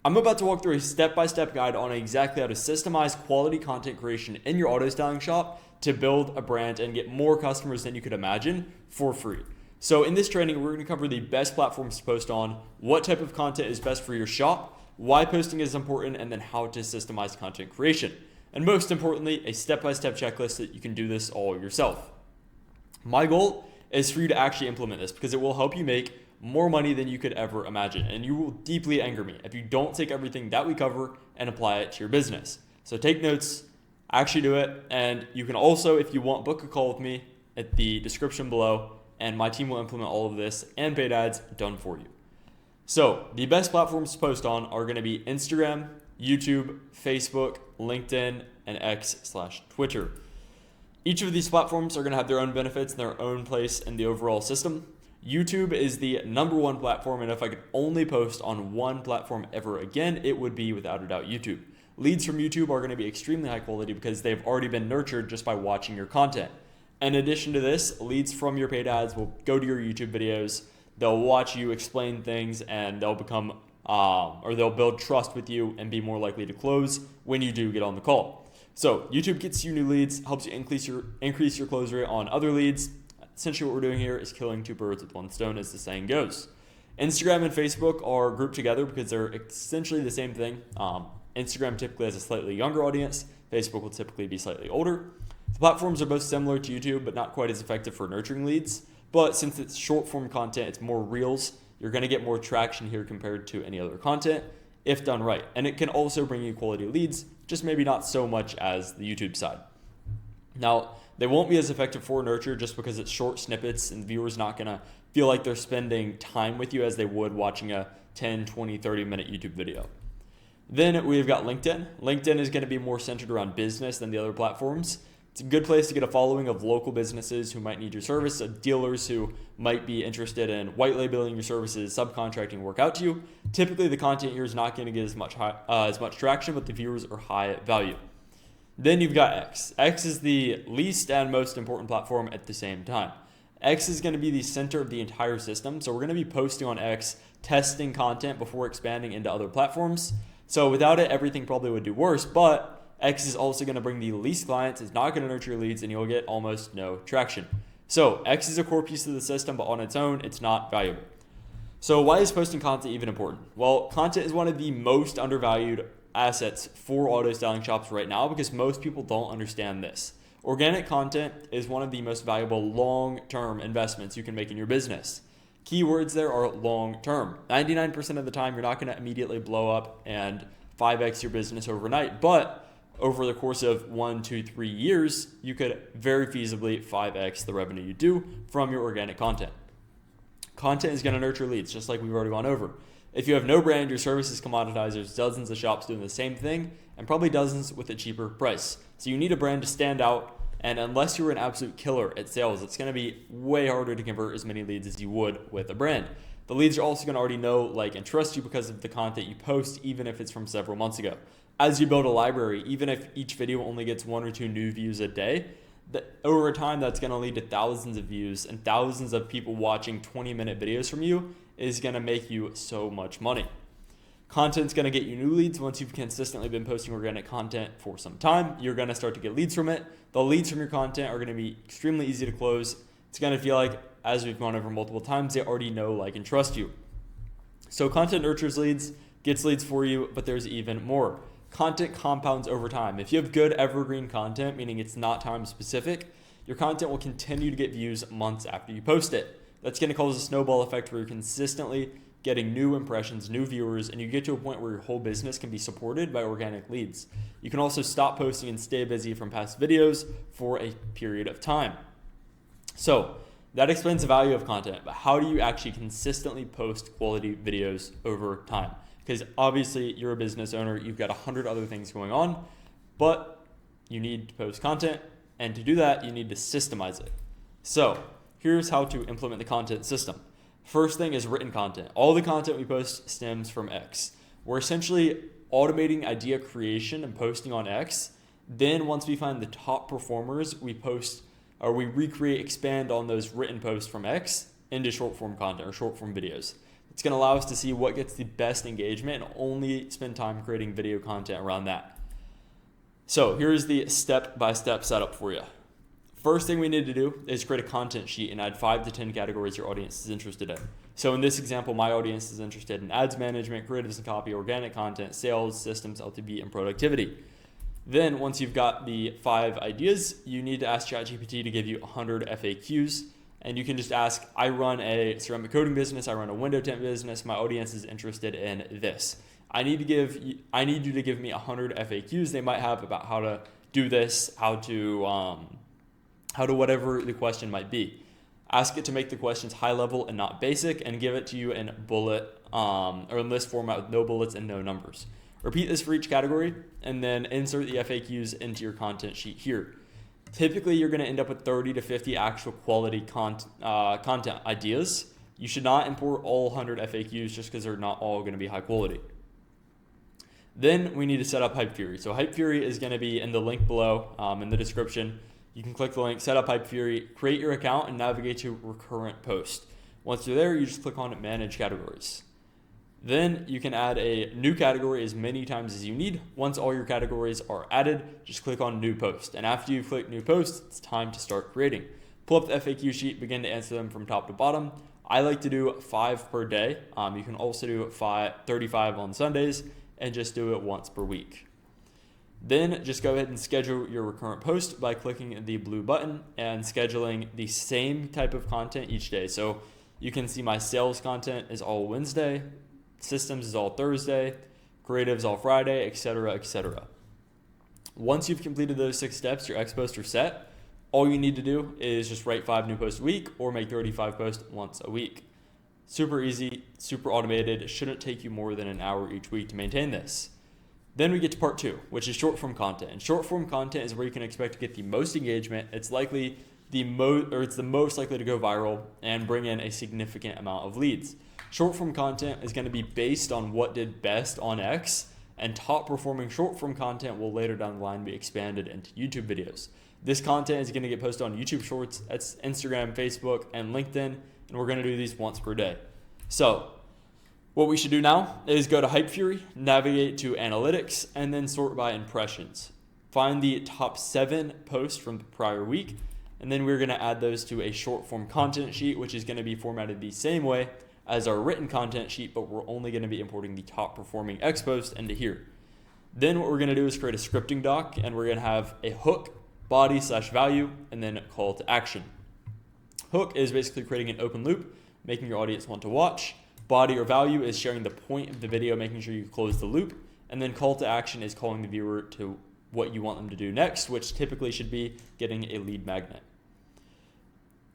I'm about to walk through a step-by-step guide on exactly how to systemize quality content creation in your auto styling shop to build a brand and get more customers than you could imagine for free. So in this training, we're going to cover the best platforms to post on, what type of content is best for your shop, why posting is important, and then how to systemize content creation. And most importantly, a step-by-step checklist that you can do this all yourself. My goal is for you to actually implement this because it will help you make more money than you could ever imagine. And you will deeply anger me if you don't take everything that we cover and apply it to your business. So take notes, actually do it. And you can also, if you want, book a call with me at the description below, and my team will implement all of this and paid ads done for you. So the best platforms to post on are going to be Instagram, YouTube, Facebook, LinkedIn, and X/Twitter. Each of these platforms are going to have their own benefits and their own place in the overall system. YouTube is the number one platform, and if I could only post on one platform ever again, it would be without a doubt YouTube. Leads from YouTube are going to be extremely high quality because they've already been nurtured just by watching your content. In addition to this, leads from your paid ads will go to your YouTube videos. They'll watch you explain things, and they'll become they'll build trust with you and be more likely to close when you do get on the call. So YouTube gets you new leads, helps you increase your close rate on other leads. Essentially what we're doing here is killing two birds with one stone, as the saying goes. Instagram and Facebook are grouped together because they're essentially the same thing. Instagram typically has a slightly younger audience. Facebook will typically be slightly older. The platforms are both similar to YouTube, but not quite as effective for nurturing leads. But since it's short form content, it's more reels, you're going to get more traction here compared to any other content if done right. And it can also bring you quality leads, just maybe not so much as the YouTube side. Now, they won't be as effective for nurture just because it's short snippets and the viewer's not going to feel like they're spending time with you as they would watching a 10, 20, 30-minute YouTube video. Then we've got LinkedIn. LinkedIn is going to be more centered around business than the other platforms. It's a good place to get a following of local businesses who might need your service, dealers who might be interested in white labeling your services, subcontracting work out to you. Typically, the content here is not going to get as much traction, but the viewers are high value. Then you've got X. X is the least and most important platform at the same time. X is going to be the center of the entire system. So we're going to be posting on X, testing content before expanding into other platforms. So without it, everything probably would do worse, but X is also going to bring the least clients, it's not going to nurture your leads, and you'll get almost no traction. So X is a core piece of the system, but on its own, it's not valuable. So why is posting content even important? Well, content is one of the most undervalued assets for auto styling shops right now because most people don't understand this. Organic content is one of the most valuable long-term investments you can make in your business. Keywords there are long-term. 99% of the time, you're not going to immediately blow up and 5x your business overnight, but over the course of 1, 2, 3 years, you could very feasibly 5x the revenue you do from your organic content. Content is going to nurture leads, just like we've already gone over. If you have no brand, your service is commoditized. There's dozens of shops doing the same thing and probably dozens with a cheaper price. So you need a brand to stand out. And unless you're an absolute killer at sales, it's going to be way harder to convert as many leads as you would with a brand. The leads are also going to already know, like, and trust you because of the content you post, even if it's from several months ago. As you build a library, even if each video only gets 1 or 2 new views a day, over time, that's going to lead to thousands of views, and thousands of people watching 20-minute videos from you is going to make you so much money. Content's going to get you new leads. Once you've consistently been posting organic content for some time, you're going to start to get leads from it. The leads from your content are going to be extremely easy to close. It's going to feel like, as we've gone over multiple times, they already know, like, and trust you. So content nurtures leads, gets leads for you, but there's even more. Content compounds over time. If you have good evergreen content, meaning it's not time specific, your content will continue to get views months after you post it. That's going to cause a snowball effect where you're consistently getting new impressions, new viewers, and you get to a point where your whole business can be supported by organic leads. You can also stop posting and stay busy from past videos for a period of time. So that explains the value of content, but how do you actually consistently post quality videos over time? Because obviously you're a business owner, you've got 100 other things going on, but you need to post content, and to do that, you need to systemize it. So here's how to implement the content system. First thing is written content. All the content we post stems from X. We're essentially automating idea creation and posting on X. Then once we find the top performers, we post, or we recreate, expand on those written posts from X into short form content or short form videos. It's going to allow us to see what gets the best engagement and only spend time creating video content around that. So here's the step-by-step setup for you. First thing we need to do is create a content sheet and add 5 to 10 categories your audience is interested in. So in this example, my audience is interested in ads management, creatives and copy, organic content, sales, systems, LTV, and productivity. Then once you've got the 5 ideas, you need to ask ChatGPT to give you 100 FAQs. And you can just ask, I run a ceramic coating business, I run a window tint business, my audience is interested in this. I need you to give me 100 FAQs they might have about how to do this, how to whatever the question might be. Ask it to make the questions high level and not basic, and give it to you in bullet or in list format with no bullets and no numbers. Repeat this for each category, and then insert the FAQs into your content sheet here. Typically, you're going to end up with 30 to 50 actual quality content ideas. You should not import all 100 FAQs just because they're not all going to be high quality. Then we need to set up Hype Fury. So Hype Fury is going to be in the link below in the description. You can click the link, set up Hype Fury, create your account, and navigate to recurrent post. Once you're there, you just click on Manage Categories. Then you can add a new category as many times as you need. Once all your categories are added, just click on New Post. And after you've clicked New Post, it's time to start creating. Pull up the FAQ sheet, begin to answer them from top to bottom. I like to do 5 per day. You can also do 35 on Sundays, and just do it once per week. Then just go ahead and schedule your recurrent post by clicking the blue button and scheduling the same type of content each day. So you can see my sales content is all Wednesday, systems is all Thursday, creatives all Friday, etc., etc. Once you've completed those 6 steps, your X posts are set. All you need to do is just write 5 new posts a week or make 35 posts once a week. Super easy, super automated. It shouldn't take you more than an hour each week to maintain this. Then we get to part 2, which is short form content. And short form content is where you can expect to get the most engagement. It's likely the most likely to go viral and bring in a significant amount of leads. Short form content is going to be based on what did best on X, and top performing short form content will later down the line be expanded into YouTube videos. This content is going to get posted on YouTube Shorts, that's Instagram, Facebook, and LinkedIn, and we're going to do these once per day. So what we should do now is go to Hype Fury, navigate to Analytics, and then sort by impressions. Find the top 7 posts from the prior week, and then we're going to add those to a short form content sheet, which is going to be formatted the same way as our written content sheet, but we're only going to be importing the top performing X post into here. Then what we're going to do is create a scripting doc, and we're going to have a hook, body/value, and then a call to action. Hook is basically creating an open loop, making your audience want to watch. Body or value is sharing the point of the video, making sure you close the loop. And then call to action is calling the viewer to what you want them to do next, which typically should be getting a lead magnet.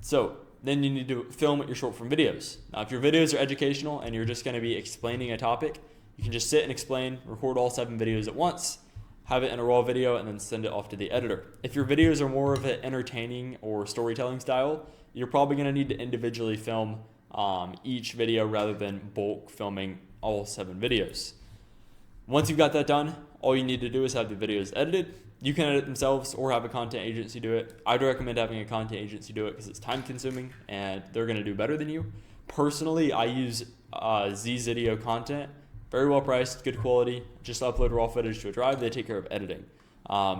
So then you need to film your short form videos. Now, if your videos are educational and you're just going to be explaining a topic, you can just sit and explain, record all 7 videos at once, have it in a raw video, and then send it off to the editor. If your videos are more of an entertaining or storytelling style, you're probably going to need to individually film each video rather than bulk filming all 7 videos. Once you've got that done, all you need to do is have the videos edited. You can edit themselves or have a content agency do it. I'd recommend having a content agency do it because it's time consuming and they're going to do better than you. Personally, I use Zvideo content. Very well priced, good quality. Just upload raw footage to a drive. They take care of editing.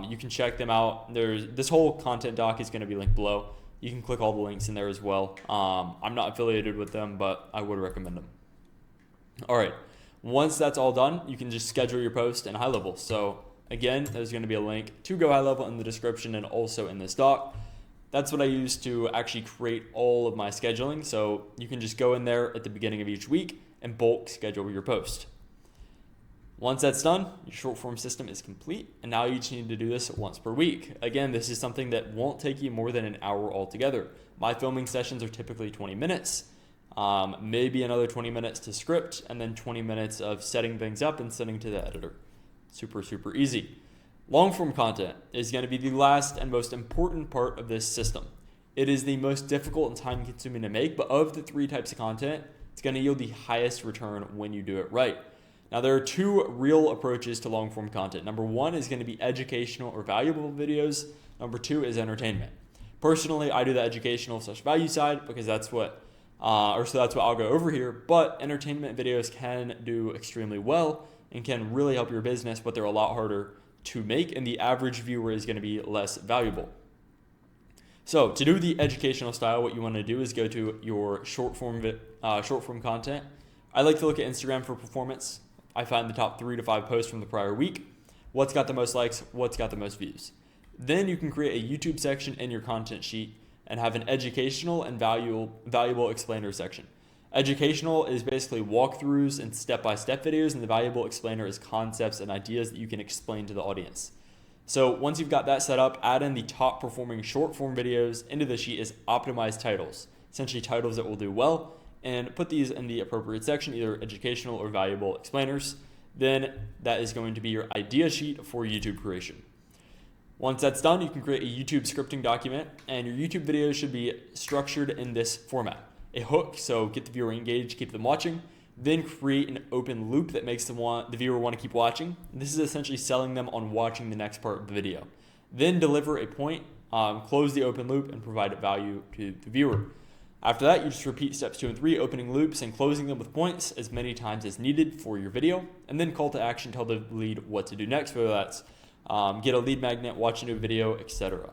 You can check them out. This whole content doc is going to be linked below. You can click all the links in there as well. I'm not affiliated with them, but I would recommend them. All right. Once that's all done, you can just schedule your post in high level. So again, there's going to be a link to Go High Level in the description and also in this doc. That's what I use to actually create all of my scheduling. So you can just go in there at the beginning of each week and bulk schedule your post. Once that's done, your short form system is complete, and now you just need to do this once per week. Again, this is something that won't take you more than an hour altogether. My filming sessions are typically 20 minutes, maybe another 20 minutes to script, and then 20 minutes of setting things up and sending to the editor. Super, super easy. Long form content is going to be the last and most important part of this system. It is the most difficult and time consuming to make, but of the 3 types of content, it's going to yield the highest return when you do it right. Now, there are 2 real approaches to long form content. Number 1 is going to be educational or valuable videos. Number 2 is entertainment. Personally, I do the educational/value side because that's what So that's what I'll go over here. But entertainment videos can do extremely well and can really help your business, but they're a lot harder to make, and the average viewer is going to be less valuable. So to do the educational style, what you want to do is go to your short form content. I like to look at Instagram for performance. I find the top 3 to 5 posts from the prior week. What's got the most likes? What's got the most views? Then you can create a YouTube section in your content sheet and have an educational and valuable explainer section. Educational is basically walkthroughs and step-by-step videos, and the valuable explainer is concepts and ideas that you can explain to the audience. So once you've got that set up, add in the top performing short form videos into the sheet as optimized titles, essentially titles that will do well, and put these in the appropriate section, either educational or valuable explainers. Then that is going to be your idea sheet for YouTube creation. Once that's done, you can create a YouTube scripting document, and your YouTube videos should be structured in this format. A hook, so get the viewer engaged, keep them watching. Then create an open loop that makes the viewer want to keep watching. This is essentially selling them on watching the next part of the video. Then deliver a point, close the open loop, and provide value to the viewer. After that, you just repeat steps 2 and 3, opening loops and closing them with points as many times as needed for your video. And then call to action, tell the lead what to do next, whether that's get a lead magnet, watch a new video, etc.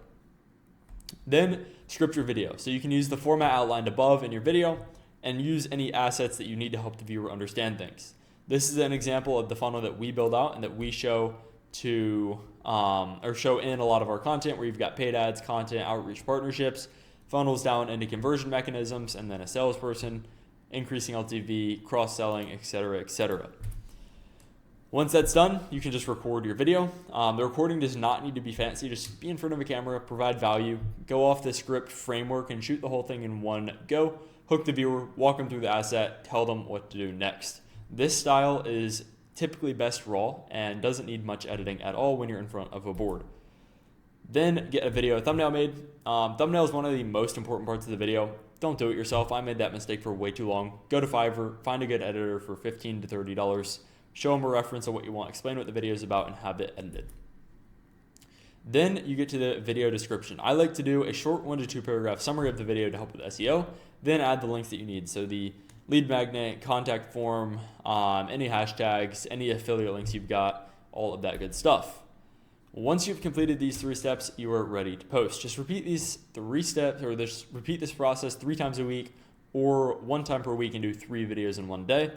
Then script your video. So you can use the format outlined above in your video and use any assets that you need to help the viewer understand things. This is an example of the funnel that we build out and that we show to show in a lot of our content, where you've got paid ads, content, outreach partnerships, funnels down into conversion mechanisms, and then a salesperson, increasing LTV, cross-selling, etc., etc. Once that's done, you can just record your video. The recording does not need to be fancy. Just be in front of a camera, provide value, go off the script framework, and shoot the whole thing in one go. Hook the viewer, walk them through the asset, tell them what to do next. This style is typically best raw and doesn't need much editing at all when you're in front of a board. Then get a video thumbnail made. Thumbnail is one of the most important parts of the video. Don't do it yourself. I made that mistake for way too long. Go to Fiverr, find a good editor for $15 to $30. Show them a reference of what you want, explain what the video is about, and have it edited. Then you get to the video description. I like to do a short 1 to 2 paragraph summary of the video to help with SEO, then add the links that you need. So the lead magnet, contact form, any hashtags, any affiliate links you've got, all of that good stuff. Once you've completed these 3 steps, you are ready to post. Just repeat these 3 steps, or just repeat this process 3 times a week or 1 time per week and do 3 videos in 1 day,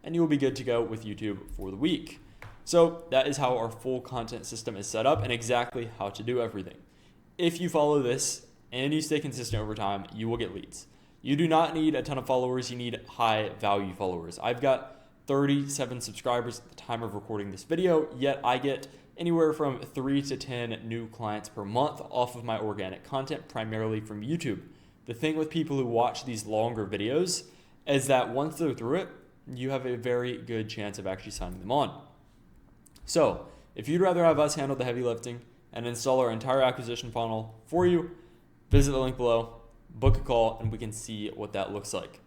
and you will be good to go with YouTube for the week. So that is how our full content system is set up and exactly how to do everything. If you follow this and you stay consistent over time, you will get leads. You do not need a ton of followers, you need high value followers. I've got 37 subscribers at the time of recording this video, yet I get anywhere from 3 to 10 new clients per month off of my organic content, primarily from YouTube. The thing with people who watch these longer videos is that once they're through it, you have a very good chance of actually signing them on. So if you'd rather have us handle the heavy lifting and install our entire acquisition funnel for you, visit the link below, book a call, and we can see what that looks like.